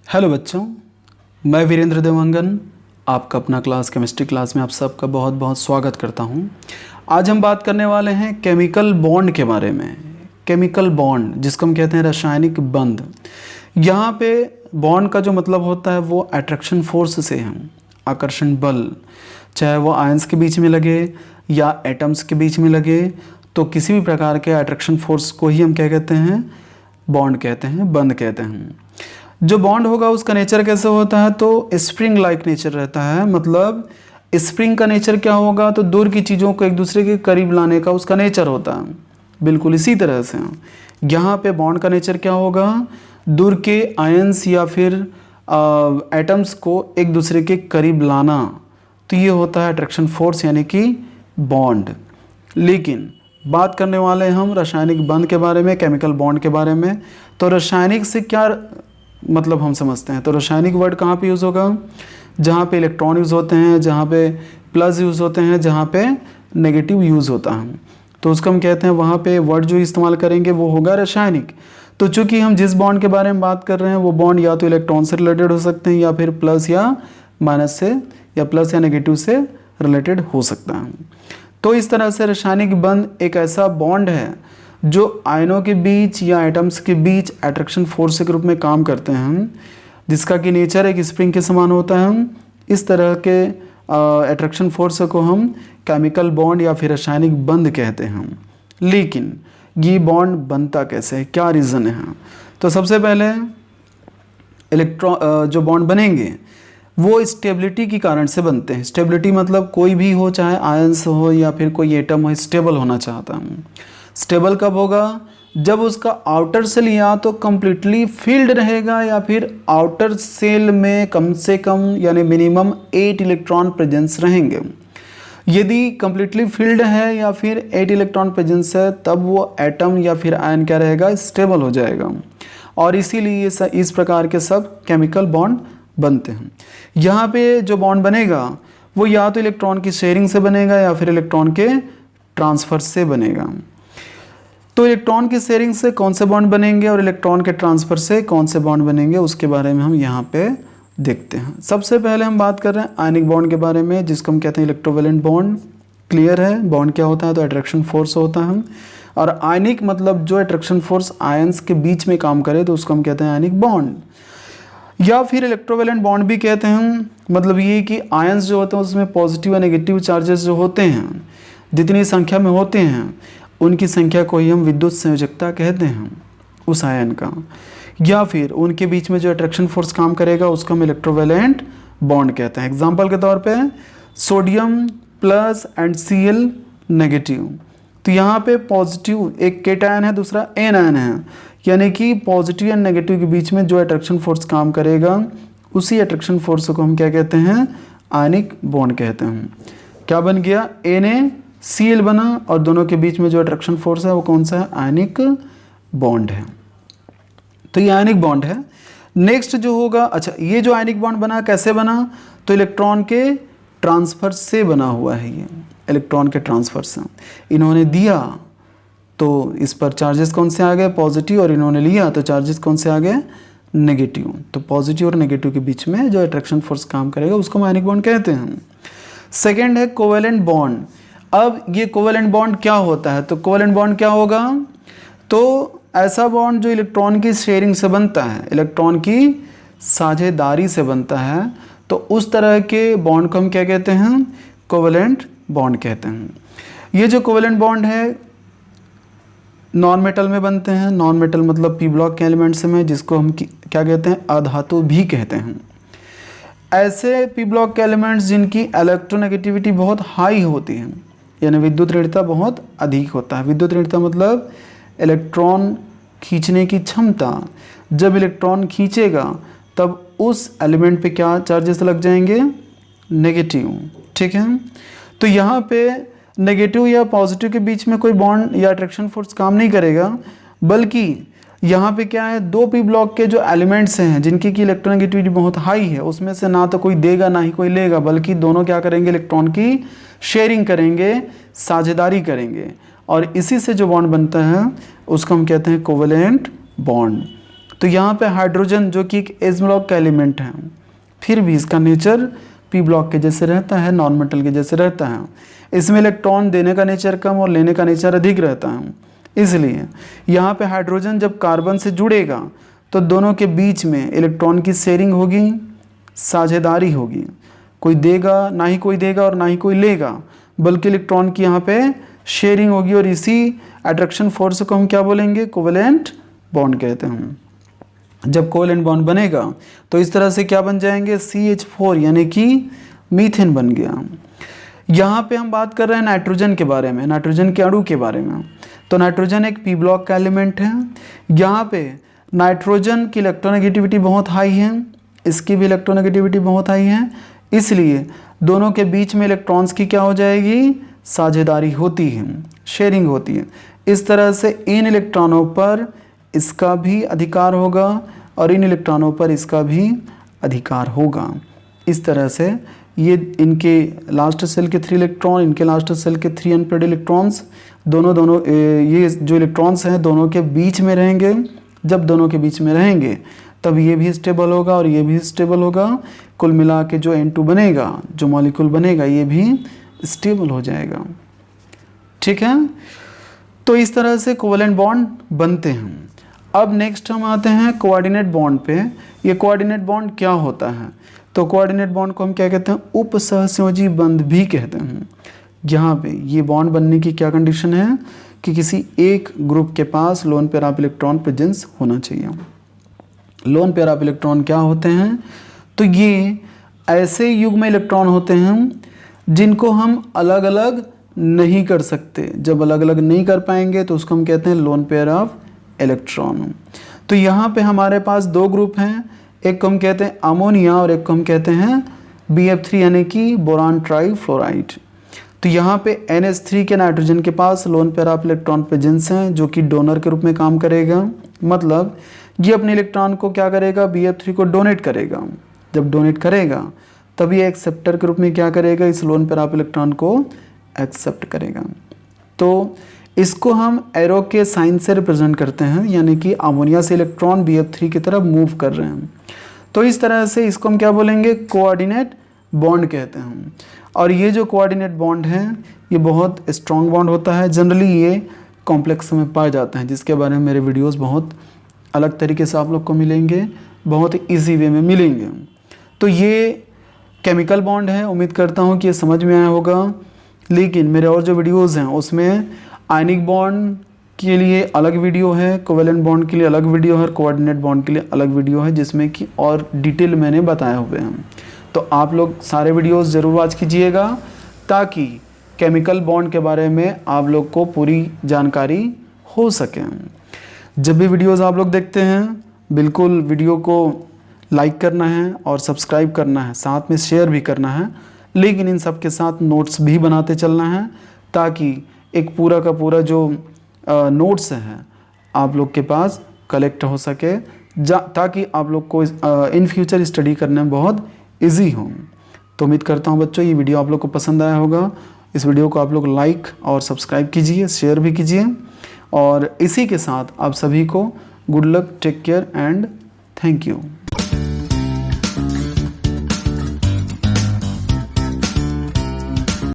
Hello बच्चों, मैं वीरेंद्र देवांगन आपका अपना क्लास केमिस्ट्री क्लास में आप सबका बहुत बहुत स्वागत करता हूं। आज हम बात करने वाले हैं केमिकल बॉन्ड के बारे में। केमिकल बॉन्ड जिसको हम कहते हैं रासायनिक बंध। यहाँ पे बॉन्ड का जो मतलब होता है वो अट्रैक्शन फोर्स से है, आकर्षण बल। चाहे वो आयंस के बीच में लगे या एटम्स के बीच में लगे, तो किसी भी प्रकार के अट्रैक्शन फोर्स को ही हम क्या कहते हैं, बॉन्ड कहते हैं, बंध कहते हैं। जो बॉन्ड होगा उसका नेचर कैसे होता है, तो स्प्रिंग लाइक नेचर रहता है। मतलब स्प्रिंग का नेचर क्या होगा, तो दूर की चीज़ों को एक दूसरे के करीब लाने का उसका नेचर होता है। बिल्कुल इसी तरह से यहाँ पे बॉन्ड का नेचर क्या होगा, दूर के आयंस या फिर एटम्स को एक दूसरे के करीब लाना। तो ये होता है अट्रैक्शन फोर्स यानी कि बॉन्ड। लेकिन बात करने वाले हैं हम रासायनिक बंध के बारे में, केमिकल बॉन्ड के बारे में। तो रासायनिक से क्या मतलब हम समझते हैं, तो रासायनिक वर्ड कहाँ पे यूज़ होगा, जहाँ पे इलेक्ट्रॉन यूज़ होते हैं, जहाँ पे प्लस यूज़ होते हैं, जहाँ पे नेगेटिव यूज़ होता है, तो उसको हम कहते हैं, वहाँ पे वर्ड जो इस्तेमाल करेंगे वो होगा रासायनिक। तो चूंकि हम जिस बॉन्ड के बारे में बात कर रहे हैं वो बॉन्ड या तो इलेक्ट्रॉन से रिलेटेड हो सकते हैं या फिर प्लस या माइनस से या प्लस या नेगेटिव से रिलेटेड हो सकता है। तो इस तरह से रासायनिक बंध एक ऐसा बॉन्ड है जो आयनों के बीच या एटम्स के बीच अट्रैक्शन फोर्स के रूप में काम करते हैं, जिसका कि नेचर एक स्प्रिंग के समान होता है। इस तरह के अट्रैक्शन फोर्स को हम केमिकल बॉन्ड या फिर रासायनिक बंध कहते हैं। लेकिन ये बॉन्ड बनता कैसे है, क्या रीज़न है, तो सबसे पहले इलेक्ट्रॉन जो बॉन्ड बनेंगे वो स्टेबिलिटी के कारण से बनते हैं। स्टेबिलिटी मतलब कोई भी हो, चाहे आयंस हो या फिर कोई एटम हो, स्टेबल होना चाहता हूँ। स्टेबल कब होगा, जब उसका आउटर सेल या तो कम्प्लीटली फील्ड रहेगा या फिर आउटर सेल में कम से कम यानी मिनिमम 8 इलेक्ट्रॉन प्रेजेंस रहेंगे। यदि कम्प्लीटली फील्ड है या फिर 8 इलेक्ट्रॉन प्रेजेंस है, तब वो एटम या फिर आयन क्या रहेगा, स्टेबल हो जाएगा। और इसीलिए इस प्रकार के सब केमिकल बॉन्ड बनते हैं। यहाँ पे जो बॉन्ड बनेगा वो या तो इलेक्ट्रॉन की शेयरिंग से बनेगा या फिर इलेक्ट्रॉन के ट्रांसफर से बनेगा। तो इलेक्ट्रॉन की शेयरिंग से कौन से बॉन्ड बनेंगे और इलेक्ट्रॉन के ट्रांसफर से कौन से बॉन्ड बनेंगे, उसके बारे में हम यहाँ पे देखते हैं। सबसे पहले हम बात कर रहे हैं आयनिक बॉन्ड के बारे में, जिसको हम कहते हैं इलेक्ट्रोवैलेंट बॉन्ड। क्लियर है बॉन्ड क्या होता है, तो अट्रैक्शन फोर्स होता है। और आयनिक मतलब जो अट्रैक्शन फोर्स आयंस के बीच में काम करे, तो उसको हम कहते हैं आयनिक बॉन्ड या फिर इलेक्ट्रोवैलेंट बॉन्ड भी कहते हैं। मतलब ये कि आयंस जो होते हैं उसमें पॉजिटिव और नेगेटिव चार्जेस जो होते हैं, जितनी संख्या में होते हैं उनकी संख्या को ही हम विद्युत संयोजकता कहते हैं उस आयन का। या फिर उनके बीच में जो अट्रैक्शन फोर्स काम करेगा उसको हम इलेक्ट्रोवैलेंट बॉन्ड कहते हैं। एग्जांपल के तौर पे sodium plus and Cl negative. तो यहाँ पे पॉजिटिव एक केटायन है, दूसरा एनायन है, यानी कि पॉजिटिव एंड नेगेटिव के बीच में जो अट्रैक्शन फोर्स काम करेगा उसी अट्रैक्शन फोर्स को हम क्या कहते हैं, आयनिक बॉन्ड कहते हैं। क्या बन गया, NaCl बना और दोनों के बीच में जो अट्रैक्शन फोर्स है वो कौन सा है, आयनिक बॉन्ड है। तो ये आयनिक बॉन्ड है। नेक्स्ट जो होगा, अच्छा ये जो आयनिक बॉन्ड बना कैसे बना, तो इलेक्ट्रॉन के ट्रांसफर से बना हुआ है। ये इलेक्ट्रॉन के ट्रांसफर से इन्होंने दिया तो इस पर चार्जेस कौन से आ गए, पॉजिटिव, और इन्होंने लिया तो चार्जेस कौन से आ गए, नेगेटिव। तो पॉजिटिव और नेगेटिव के बीच में जो अट्रैक्शन फोर्स काम करेगा उसको हम आयनिक बॉन्ड कहते हैं। सेकेंड है कोवेलेंट बॉन्ड। अब ये कोवेलेंट बॉन्ड क्या होता है, तो कोवेलेंट बॉन्ड क्या होगा, तो ऐसा बॉन्ड जो इलेक्ट्रॉन की शेयरिंग से बनता है, इलेक्ट्रॉन की साझेदारी से बनता है, तो उस तरह के बॉन्ड को हम क्या कहते हैं, कोवेलेंट बॉन्ड कहते हैं। ये जो कोवेलेंट बॉन्ड है नॉन मेटल में बनते हैं। नॉन मेटल मतलब पी ब्लॉक के एलिमेंट्स में, जिसको हम क्या कहते हैं, अधातु भी कहते हैं। ऐसे पी ब्लॉक के एलिमेंट्स जिनकी इलेक्ट्रोनेगेटिविटी बहुत हाई होती है, यानी विद्युत ऋणता बहुत अधिक होता है। विद्युत ऋणता मतलब इलेक्ट्रॉन खींचने की क्षमता। जब इलेक्ट्रॉन खींचेगा तब उस एलिमेंट पे क्या चार्जेस लग जाएंगे, नेगेटिव। ठीक है, तो यहाँ पे नेगेटिव या पॉजिटिव के बीच में कोई बॉन्ड या अट्रैक्शन फोर्स काम नहीं करेगा, बल्कि यहाँ पे क्या है, दो पी ब्लॉक के जो एलिमेंट्स हैं जिनकी की इलेक्ट्रोनेगेटिविटी बहुत हाई है, उसमें से ना तो कोई देगा ना ही कोई लेगा, बल्कि दोनों क्या करेंगे, इलेक्ट्रॉन की शेयरिंग करेंगे, साझेदारी करेंगे, और इसी से जो बॉन्ड बनता है उसको हम कहते हैं कोवेलेंट बॉन्ड। तो यहाँ पे हाइड्रोजन जो कि एक एस ब्लॉक का एलिमेंट है, फिर भी इसका नेचर पी ब्लॉक के जैसे रहता है, नॉन मेटल के जैसे रहता है। इसमें इलेक्ट्रॉन देने का नेचर कम और लेने का नेचर अधिक रहता है। इसलिए यहाँ पे हाइड्रोजन जब कार्बन से जुड़ेगा तो दोनों के बीच में इलेक्ट्रॉन की शेयरिंग होगी, साझेदारी होगी। कोई देगा ना ही कोई देगा और ना ही कोई लेगा, बल्कि इलेक्ट्रॉन की यहाँ पे शेयरिंग होगी। और इसी अट्रैक्शन फोर्स को हम क्या बोलेंगे? कोवेलेंट बॉन्ड कहते हैं। जब कोवेलेंट बॉन्ड बनेगा तो इस तरह से क्या बन जाएंगे? CH4 यानी कि मीथेन बन गया। यहाँ पे हम बात कर रहे हैं नाइट्रोजन के बारे में, नाइट्रोजन के अणु के बारे में। तो नाइट्रोजन एक पी ब्लॉक का एलिमेंट है। यहाँ पे नाइट्रोजन की इलेक्ट्रोनेगेटिविटी बहुत हाई है, इसकी भी इलेक्ट्रोनेगेटिविटी बहुत हाई है, इसलिए दोनों के बीच में इलेक्ट्रॉन्स की क्या हो जाएगी? साझेदारी होती है, शेयरिंग होती है। इस तरह से इन इलेक्ट्रॉनों पर इसका भी अधिकार होगा और इन इलेक्ट्रॉनों पर इसका भी अधिकार होगा। इस तरह से ये इनके लास्ट सेल के 3 इलेक्ट्रॉन, इनके लास्ट सेल के 3 अनपेड इलेक्ट्रॉन्स, दोनों ये जो इलेक्ट्रॉन्स हैं दोनों के बीच में रहेंगे। जब दोनों के बीच में रहेंगे तब ये भी स्टेबल होगा और ये भी स्टेबल होगा। कुल मिला के जो N2 बनेगा, जो मॉलिक्यूल बनेगा, ये भी स्टेबल हो जाएगा। ठीक है, तो इस तरह से कोवेलेंट बॉन्ड बनते हैं। अब नेक्स्ट हम आते हैं कोऑर्डिनेट बॉन्ड पे। ये कोऑर्डिनेट बॉन्ड क्या होता है? तो कोऑर्डिनेट बॉन्ड को हम क्या कहते हैं? उपसहसंयोजी बंध भी कहते हैं। यहाँ पे ये बॉन्ड बनने की क्या कंडीशन है कि किसी एक ग्रुप के पास lone pair of electron presence होना चाहिए। लोन पेयर ऑफ इलेक्ट्रॉन क्या होते हैं? तो ये ऐसे युग्म इलेक्ट्रॉन होते हैं जिनको हम अलग अलग नहीं कर सकते। जब अलग अलग नहीं कर पाएंगे तो उसको हम कहते हैं लोन पेयर ऑफ इलेक्ट्रॉन। तो यहाँ पे हमारे पास 2 ग्रुप हैं, एक को हम कहते हैं अमोनिया और एक को हम कहते हैं BF3 यानी कि बोरान ट्राईफ्लोराइड। तो यहाँ पे NH3 के नाइट्रोजन के पास lone pair of electron presence हैं जो कि डोनर के रूप में काम करेगा। मतलब ये अपने इलेक्ट्रॉन को क्या करेगा? BF3 को डोनेट करेगा। जब डोनेट करेगा तब ये एक्सेप्टर के रूप में क्या करेगा? इस लोन पेयर ऑफ इलेक्ट्रॉन को एक्सेप्ट करेगा। तो इसको हम एरो के साइन से रिप्रेजेंट करते हैं, यानी कि अमोनिया से इलेक्ट्रॉन BF3 की तरफ मूव कर रहे हैं। तो इस तरह से इसको हम क्या बोलेंगे? कोऑर्डिनेट बॉन्ड कहते हैं। और ये जो कोऑर्डिनेट बॉन्ड है ये बहुत स्ट्रॉन्ग बॉन्ड होता है। जनरली ये कॉम्प्लेक्स में पाए जाते हैं, जिसके बारे में मेरे वीडियोस बहुत अलग तरीके से आप लोग को मिलेंगे, बहुत ईजी वे में मिलेंगे। तो ये केमिकल बॉन्ड है, उम्मीद करता हूँ कि ये समझ में आया होगा। लेकिन मेरे और जो वीडियोज़ हैं उसमें आयनिक बॉन्ड के लिए अलग वीडियो है, कोवेलेंट बॉन्ड के लिए अलग वीडियो है और कोऑर्डिनेट बॉन्ड के लिए अलग वीडियो है, जिसमें कि और डिटेल मैंने बताए हुए हैं। तो आप लोग सारे वीडियोस ज़रूर वॉच कीजिएगा ताकि केमिकल बॉन्ड के बारे में आप लोग को पूरी जानकारी हो सके। जब भी वीडियोस आप लोग देखते हैं बिल्कुल वीडियो को लाइक करना है और सब्सक्राइब करना है, साथ में शेयर भी करना है। लेकिन इन सब के साथ नोट्स भी बनाते चलना है ताकि एक पूरा का पूरा जो नोट्स हैं आप लोग के पास कलेक्ट हो सके, ताकि आप लोग को इन फ्यूचर स्टडी करने में बहुत इजी हो। तो उम्मीद करता हूँ बच्चों ये वीडियो आप लोग को पसंद आया होगा। इस वीडियो को आप लोग लाइक और सब्सक्राइब कीजिए, शेयर भी कीजिए। और इसी के साथ आप सभी को good luck, take care and thank you.